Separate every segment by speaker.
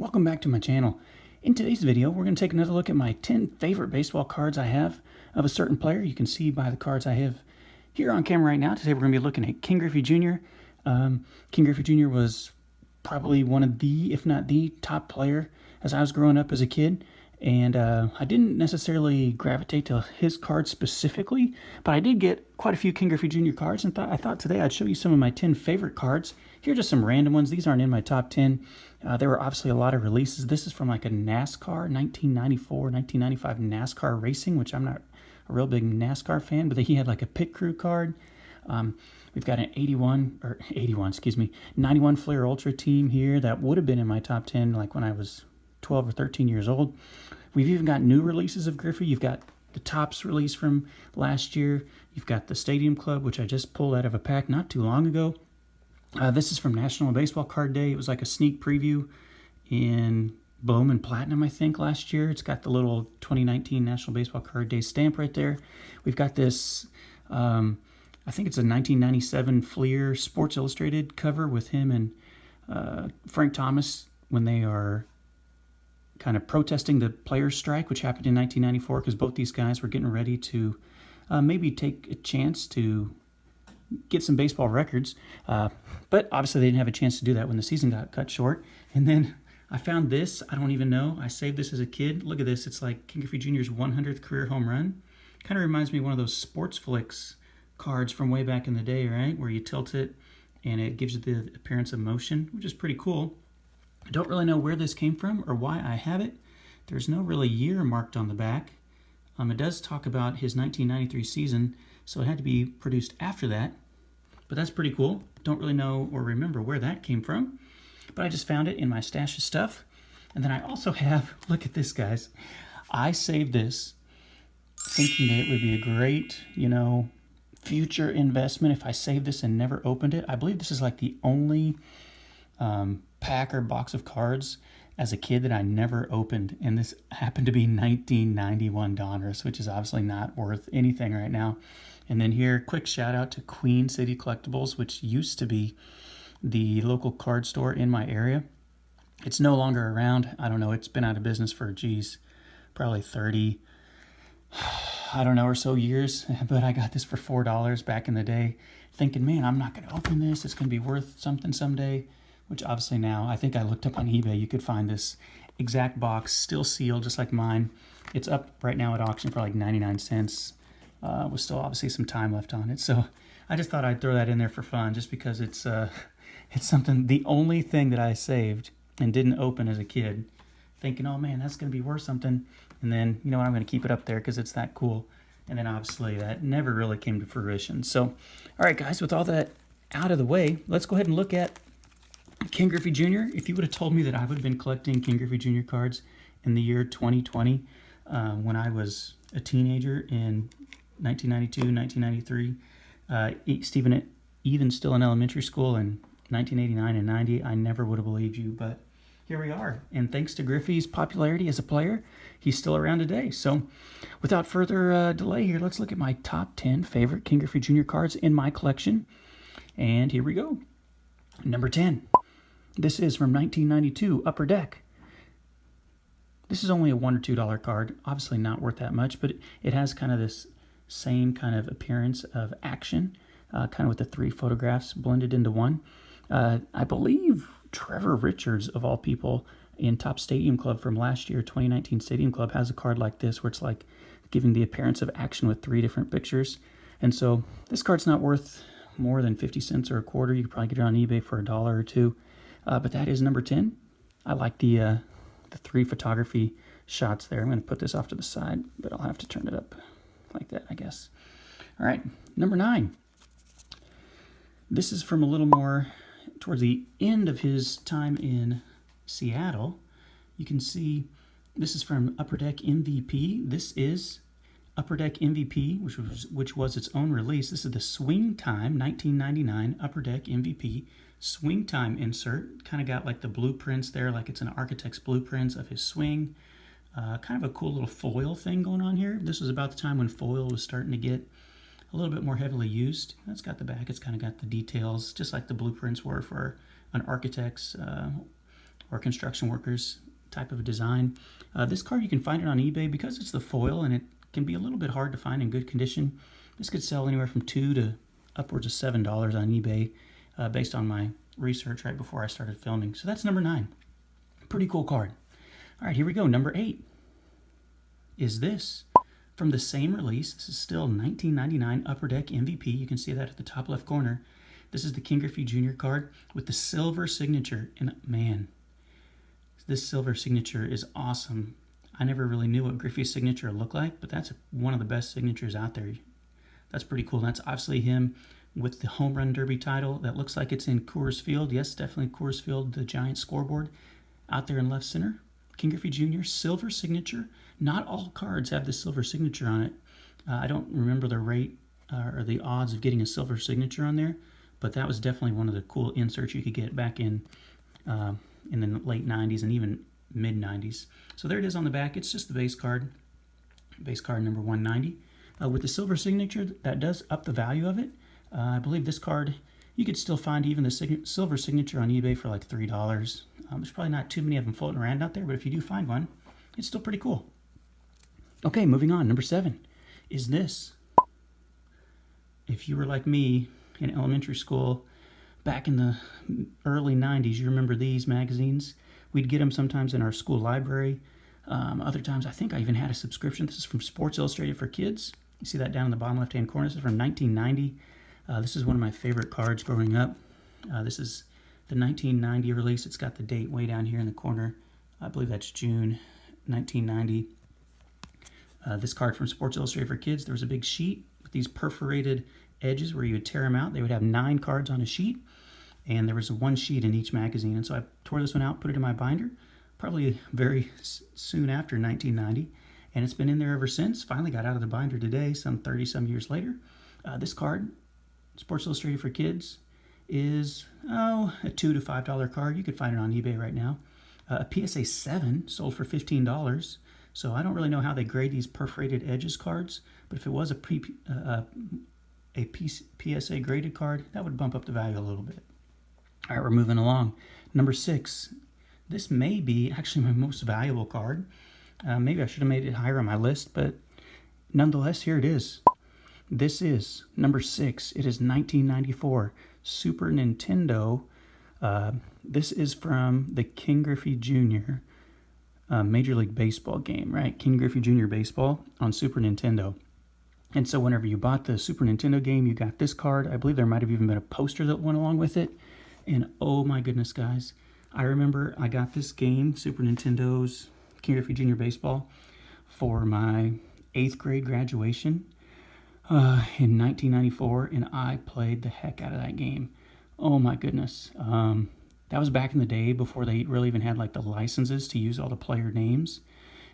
Speaker 1: Welcome back to my channel. In today's video, we're going to take another look at my 10 favorite baseball cards I have of a certain player. You can see by the cards I have here on camera right now. Today we're going to be looking at King Griffey Jr. King Griffey Jr. was probably one of the, if not the top player as I was growing up as a kid. And I didn't necessarily gravitate to his cards specifically, but I did get quite a few King Griffey Jr. cards, and I thought today I'd show you some of my 10 favorite cards. Here are just some random ones. These aren't in my top 10. There were obviously a lot of releases. This is from like a NASCAR, 1994, 1995 NASCAR racing, which I'm not a real big NASCAR fan, but he had like a pit crew card. We've got an 91 Flair Ultra team here that would have been in my top 10 like when I was 12 or 13 years old. We've even got new releases of Griffey. You've got the Topps release from last year. You've got the Stadium Club, which I just pulled out of a pack not too long ago. This is from National Baseball Card Day. It was like a sneak preview in Bowman Platinum, I think, last year. It's got the little 2019 National Baseball Card Day stamp right there. We've got this, I think it's a 1997 Fleer Sports Illustrated cover with him and Frank Thomas when they are kind of protesting the players' strike, which happened in 1994, because both these guys were getting ready to maybe take a chance to get some baseball records. But obviously they didn't have a chance to do that when the season got cut short. And then I found this. I don't even know. I saved this as a kid. Look at this. It's like King Griffey Jr.'s 100th career home run. Kind of reminds me of one of those Sports Flicks cards from way back in the day, right? Where you tilt it and it gives you the appearance of motion, which is pretty cool. I don't really know where this came from or why I have it. There's no really year marked on the back. It does talk about his 1993 season, so it had to be produced after that. But that's pretty cool. Don't really know or remember where that came from. But I just found it in my stash of stuff. And then I also have, look at this, guys. I saved this thinking that it would be a great, future investment if I saved this and never opened it. I believe this is like the only pack or box of cards as a kid that I never opened, and this happened to be 1991 Donruss, which is obviously not worth anything right now. And then here, quick shout out to Queen City Collectibles, which used to be the local card store in my area. It's no longer around. I don't know, it's been out of business for, probably 30, or so years, but I got this for $4 back in the day, thinking, man, I'm not going to open this. It's going to be worth something someday. Which obviously now, I think I looked up on eBay, you could find this exact box, still sealed, just like mine. It's up right now at auction for like 99 cents, with still obviously some time left on it. So I just thought I'd throw that in there for fun, just because it's something, the only thing that I saved and didn't open as a kid, thinking, oh man, that's going to be worth something. And then, you know what, I'm going to keep it up there because it's that cool. And then obviously that never really came to fruition. So, all right, guys, with all that out of the way, let's go ahead and look at King Griffey Jr. If you would have told me that I would have been collecting King Griffey Jr. cards in the year 2020, when I was a teenager in 1992, 1993, Stephen even still in elementary school in 1989 and 90, I never would have believed you, but here we are. And thanks to Griffey's popularity as a player, he's still around today. So without further delay here, let's look at my top 10 favorite King Griffey Jr. cards in my collection. And here we go. Number 10. This is from 1992, Upper Deck. This is only a $1 or $2 card. Obviously not worth that much, but it has kind of this same kind of appearance of action, kind of with the three photographs blended into one. I believe Trevor Richards, of all people, in Topps Stadium Club from last year, 2019 Stadium Club, has a card like this where it's like giving the appearance of action with three different pictures. And so this card's not worth more than 50 cents or a quarter. You could probably get it on eBay for $1 or $2. But that is number 10. I like the three photography shots there. I'm going to put this off to the side, but I'll have to turn it up like that, I guess. All right, number 9. This is from a little more towards the end of his time in Seattle. You can see this is from Upper Deck MVP. This is Upper Deck MVP, which was its own release. This is the Swing Time 1999 Upper Deck MVP Swing Time insert. Kind of got like the blueprints there, like it's an architect's blueprints of his swing. Kind of a cool little foil thing going on here. This was about the time when foil was starting to get a little bit more heavily used. That's got the back. It's kind of got the details, just like the blueprints were for an architect's or construction workers type of a design. This card, you can find it on eBay because it's the foil and it can be a little bit hard to find in good condition. This could sell anywhere from $2 to upwards of $7 on eBay based on my research right before I started filming. So that's number 9. Pretty cool card. All right, here we go. Number 8 is this. From the same release, this is still 1999 Upper Deck MVP. You can see that at the top left corner. This is the Ken Griffey Jr. card with the silver signature. And man, this silver signature is awesome. I never really knew what Griffey's signature looked like, but that's one of the best signatures out there. That's pretty cool. That's obviously him with the Home Run Derby title. That looks like it's in Coors Field. Yes, definitely Coors Field, the giant scoreboard out there in left center. Ken Griffey Jr., silver signature. Not all cards have the silver signature on it. I don't remember the rate or the odds of getting a silver signature on there, but that was definitely one of the cool inserts you could get back in the late 90s and even mid-90s. So there it is on the back. It's just the base card number 190. With the silver signature, that does up the value of it. I believe this card, you could still find even the silver signature on eBay for like $3. There's probably not too many of them floating around out there, but if you do find one, it's still pretty cool. Okay, moving on. Number 7 is this. If you were like me in elementary school back in the early 90s, you remember these magazines. We'd get them sometimes in our school library. Other times, I think I even had a subscription. This is from Sports Illustrated for Kids. You see that down in the bottom left-hand corner. This is from 1990. This is one of my favorite cards growing up. This is the 1990 release. It's got the date way down here in the corner. I believe that's June 1990. This card from Sports Illustrated for Kids, there was a big sheet with these perforated edges where you would tear them out. They would have 9 cards on a sheet, and there was one sheet in each magazine. And so I tore this one out, put it in my binder, probably very soon after 1990, and it's been in there ever since. Finally got out of the binder today, some 30-some years later. This card, Sports Illustrated for Kids, is a $2 to $5 card. You could find it on eBay right now. A PSA 7 sold for $15. So I don't really know how they grade these perforated edges cards, but if it was a PSA graded card, that would bump up the value a little bit. All right, we're moving along. Number 6. This may be actually my most valuable card. Maybe I should have made it higher on my list, but nonetheless, here it is. This is number 6. It is 1994 Super Nintendo. This is from the Ken Griffey Jr. Major League Baseball game, right? Ken Griffey Jr. Baseball on Super Nintendo. And so whenever you bought the Super Nintendo game, you got this card. I believe there might have even been a poster that went along with it. And oh my goodness, guys. I remember I got this game, Super Nintendo's Ken Griffey Jr. Baseball, for my 8th grade graduation in 1994, and I played the heck out of that game. Oh my goodness. That was back in the day before they really even had like the licenses to use all the player names.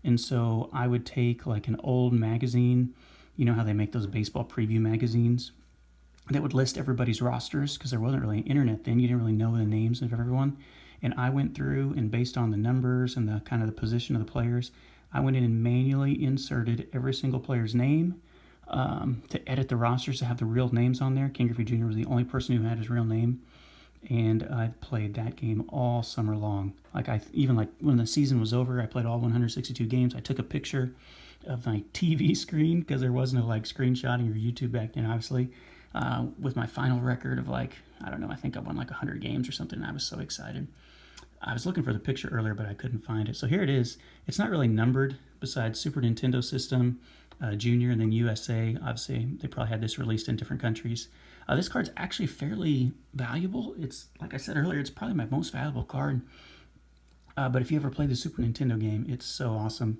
Speaker 1: And so I would take like an old magazine, you know how they make those baseball preview magazines, that would list everybody's rosters because there wasn't really internet then. You didn't really know the names of everyone. And I went through and based on the numbers and the kind of the position of the players, I went in and manually inserted every single player's name to edit the rosters to have the real names on there. Ken Griffey Jr. was the only person who had his real name. And I played that game all summer long. Even when the season was over, I played all 162 games. I took a picture of my TV screen because there was no like screenshotting or YouTube back then, obviously, with my final record of I think I won like 100 games or something. And I was so excited. I was looking for the picture earlier, but I couldn't find it. So here it is. It's not really numbered besides Super Nintendo System, Junior, and then USA. Obviously, they probably had this released in different countries. This card's actually fairly valuable. It's, like I said earlier, it's probably my most valuable card. But if you ever play the Super Nintendo game, it's so awesome.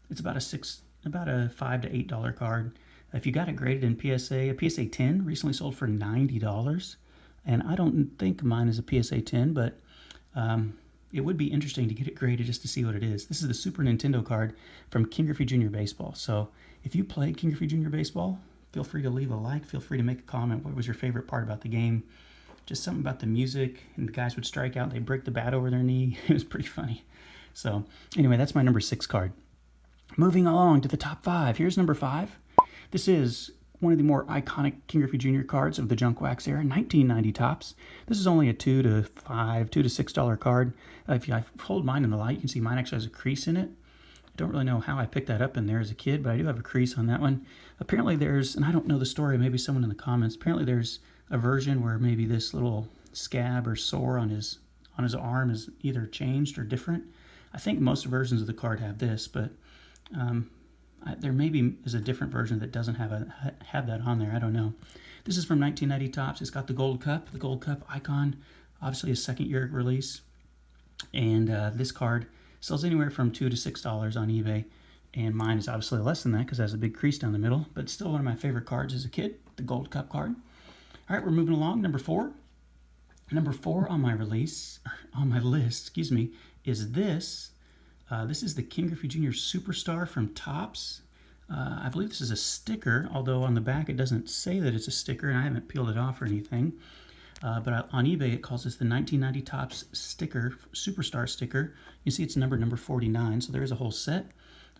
Speaker 1: It's about a $5 to $8 card. If you got it graded in PSA, a PSA 10 recently sold for $90. And I don't think mine is a PSA 10, but it would be interesting to get it graded just to see what it is. This is the Super Nintendo card from Ken Griffey Jr. Baseball. So if you played Ken Griffey Jr. Baseball, feel free to leave a like. Feel free to make a comment. What was your favorite part about the game? Just something about the music. And the guys would strike out. They'd break the bat over their knee. It was pretty funny. So anyway, that's my number 6 card. Moving along to the top 5. Here's number 5. This is one of the more iconic King Griffey Jr. cards of the junk wax era, 1990 tops. This is only a $2 to $5, $2 to $6 card. If I hold mine in the light, you can see mine actually has a crease in it. I don't really know how I picked that up in there as a kid, but I do have a crease on that one. Apparently there's, and I don't know the story, maybe someone in the comments, apparently there's a version where maybe this little scab or sore on his arm is either changed or different. I think most versions of the card have this, but there maybe is a different version that doesn't have that on there. I don't know. This is from 1990 tops. It's got the gold cup icon, obviously a second year release. And this card sells anywhere from $2 to $6 on eBay. And mine is obviously less than that because it has a big crease down the middle, but it's still one of my favorite cards as a kid, the gold cup card. All right, we're moving along. Number 4. Number 4 on my list, is this. This is the King Griffey Jr. Superstar from Topps. I believe this is a sticker, although on the back it doesn't say that it's a sticker, and I haven't peeled it off or anything. But on eBay it calls this the 1990 Topps sticker, Superstar sticker. You see it's number 49, so there is a whole set.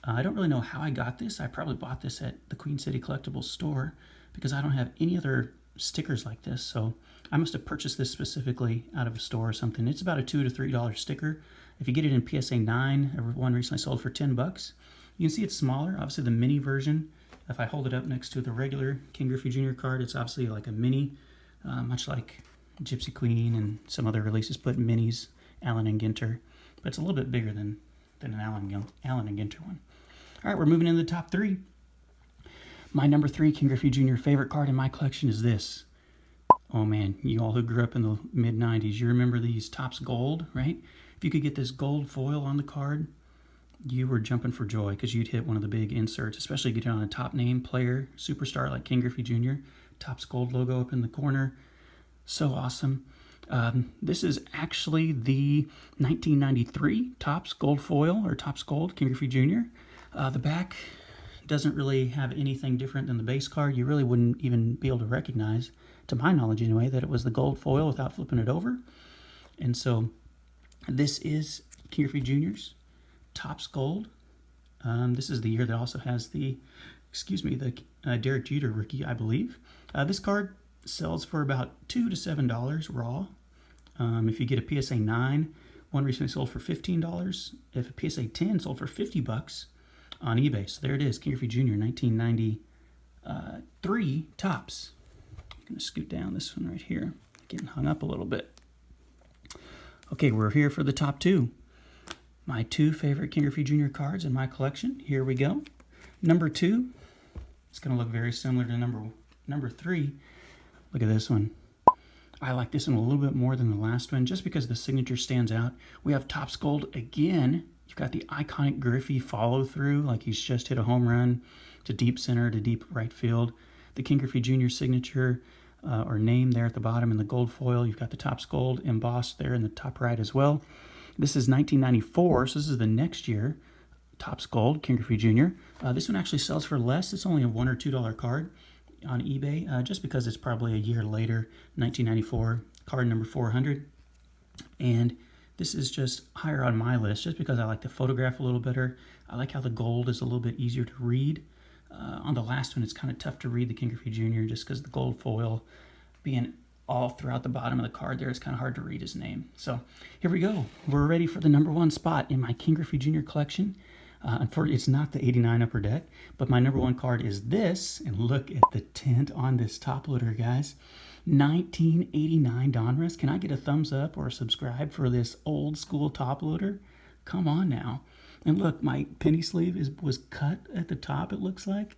Speaker 1: I don't really know how I got this. I probably bought this at the Queen City Collectibles store because I don't have any other stickers like this, so I must have purchased this specifically out of a store or something. It's about a $2 to $3 sticker. If you get it in PSA 9, one recently sold for $10. You can see it's smaller, obviously the mini version. If I hold it up next to the regular King Griffey Jr. card, it's obviously like a mini, much like Gypsy Queen and some other releases put minis, Allen and Ginter. But it's a little bit bigger than an Allen and Ginter one. All right, we're moving into the top 3. My number 3 King Griffey Jr. favorite card in my collection is this. Oh man, you all who grew up in the mid-90s, you remember these Topps Gold, right? If you could get this gold foil on the card, you were jumping for joy because you'd hit one of the big inserts, especially get it on a top name player, superstar like King Griffey Jr. Topps Gold logo up in the corner. So awesome. This is actually the 1993 Topps Gold foil, or Topps Gold King Griffey Jr. The back doesn't really have anything different than the base card. You really wouldn't even be able to recognize, to my knowledge anyway, that it was the gold foil without flipping it over. And so this is King Griffey Jr.'s Topps Gold. This is the year that also has the Derek Jeter rookie, I believe. This card sells for about $2 to $7 raw. If you get a PSA 9, one recently sold for $15. If a PSA 10 sold for $50 on eBay. So there it is, King Griffey Jr. 1993 Topps. I'm going to scoot down this one right here. Getting hung up a little bit. Okay, we're here for the top 2. My 2 favorite King Griffey Jr. cards in my collection. Here we go. Number 2. It's going to look very similar to number 3. Look at this one. I like this one a little bit more than the last one just because the signature stands out. We have Topps Gold again. You've got the iconic Griffey follow-through, like he's just hit a home run to deep center, to deep right field. The King Griffey Jr. signature or name there at the bottom in the gold foil. You've got the Topps Gold embossed there in the top right as well. This is 1994, so this is the next year. Topps Gold, King Griffey Jr. This one actually sells for less. It's only a $1 or $2 card on eBay, just because it's probably a year later, 1994, card number 400. And this is just higher on my list just because I like the photograph a little better. I like how the gold is a little bit easier to read. On the last one, it's kind of tough to read the King Griffey Jr. just because the gold foil being all throughout the bottom of the card there, it's kind of hard to read his name. So here we go. We're ready for the number 1 spot in my King Griffey Jr. collection. Unfortunately, it's not the 89 Upper Deck, but my number 1 card is this. And look at the tint on this top loader, guys. 1989 Donruss. Can I get a thumbs up or a subscribe for this old school top loader? Come on now. And look, my penny sleeve was cut at the top, it looks like.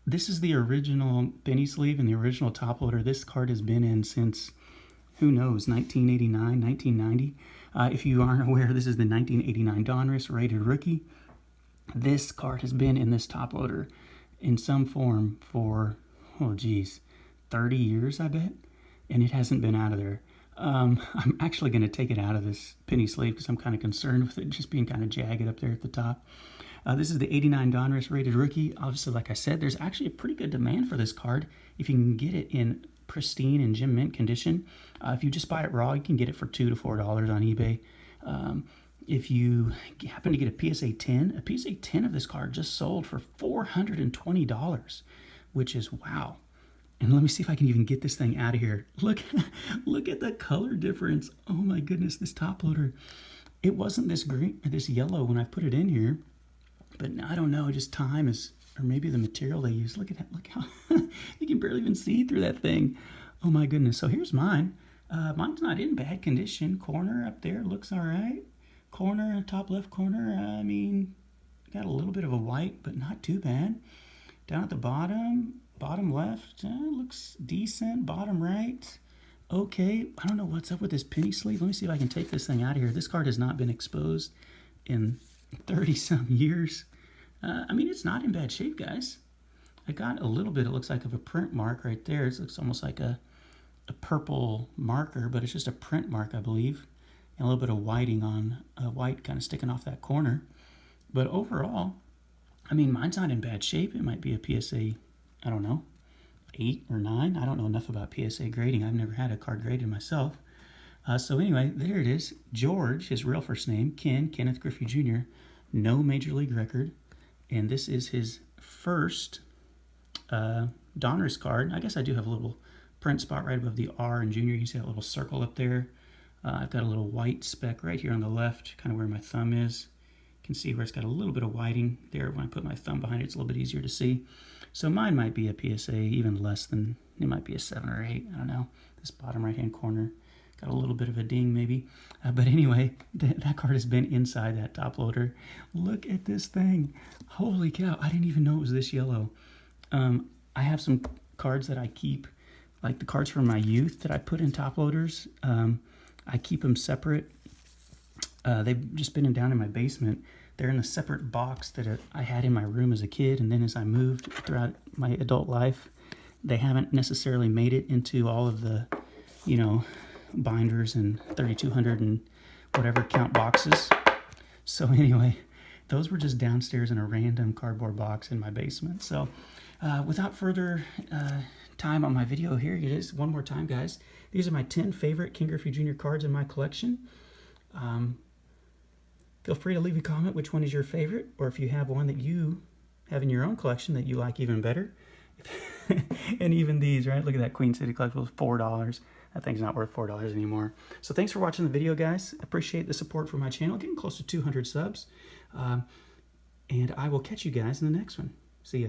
Speaker 1: This is the original penny sleeve and the original top loader. This card has been in since, who knows, 1989, 1990. If you aren't aware, this is the 1989 Donruss rated rookie. This card has been in this top loader in some form for, 30 years, I bet. And it hasn't been out of there. I'm actually going to take it out of this penny sleeve because I'm kind of concerned with it just being kind of jagged up there at the top. This is the 89 Donruss rated rookie. Obviously, like I said, there's actually a pretty good demand for this card. If you can get it in pristine and gem mint condition, if you just buy it raw, you can get it for $2 to $4 on eBay. If you happen to get a PSA 10 of this card just sold for $420, which is wow. And let me see if I can even get this thing out of here. Look, look at the color difference. Oh my goodness, this top loader. It wasn't this green or this yellow when I put it in here, but I don't know, just time is, or maybe the material they use. Look at that, look how, you can barely even see through that thing. Oh my goodness, so here's mine. Mine's not in bad condition. Corner up there looks all right. Corner, top left corner, I mean, got a little bit of a white, but not too bad. Down at the bottom left, looks decent. Bottom right, okay. I don't know what's up with this penny sleeve. Let me see if I can take this thing out of here. This card has not been exposed in 30-some years. I mean, it's not in bad shape, guys. I got a little bit, it looks like, of a print mark right there. It looks almost like a purple marker, but it's just a print mark, I believe. And a little bit of whiting on, white kind of sticking off that corner. But overall, I mean, mine's not in bad shape. It might be a PSA, I don't know, 8 or 9. I don't know enough about PSA grading. I've never had a card graded myself. So anyway, there it is. George, his real first name, Kenneth Griffey Jr., no Major League record. And this is his first Donruss card. I guess I do have a little print spot right above the R in Junior. You can see that little circle up there. I've got a little white speck right here on the left, kind of where my thumb is. You can see where it's got a little bit of whiting there. When I put my thumb behind it, it's a little bit easier to see. So mine might be a PSA even less than, it might be a 7 or 8. I don't know. This bottom right-hand corner got a little bit of a ding maybe. But anyway, that card has been inside that top loader. Look at this thing. Holy cow. I didn't even know it was this yellow. I have some cards that I keep, like the cards from my youth that I put in top loaders. I keep them separate. They've just been down in my basement. They're in a separate box that I had in my room as a kid, and then as I moved throughout my adult life, they haven't necessarily made it into all of the, you know, binders and 3200 and whatever count boxes. So anyway, those were just downstairs in a random cardboard box in my basement. So without further time on my video, here it is one more time, guys. These are my 10 favorite Ken Griffey Jr. cards in my collection. Feel free to leave a comment which one is your favorite, or if you have one that you have in your own collection that you like even better. And even these, right? Look at that Queen City Collectibles, $4. That thing's not worth $4 anymore. So thanks for watching the video, guys. Appreciate the support for my channel. Getting close to 200 subs. And I will catch you guys in the next one. See ya.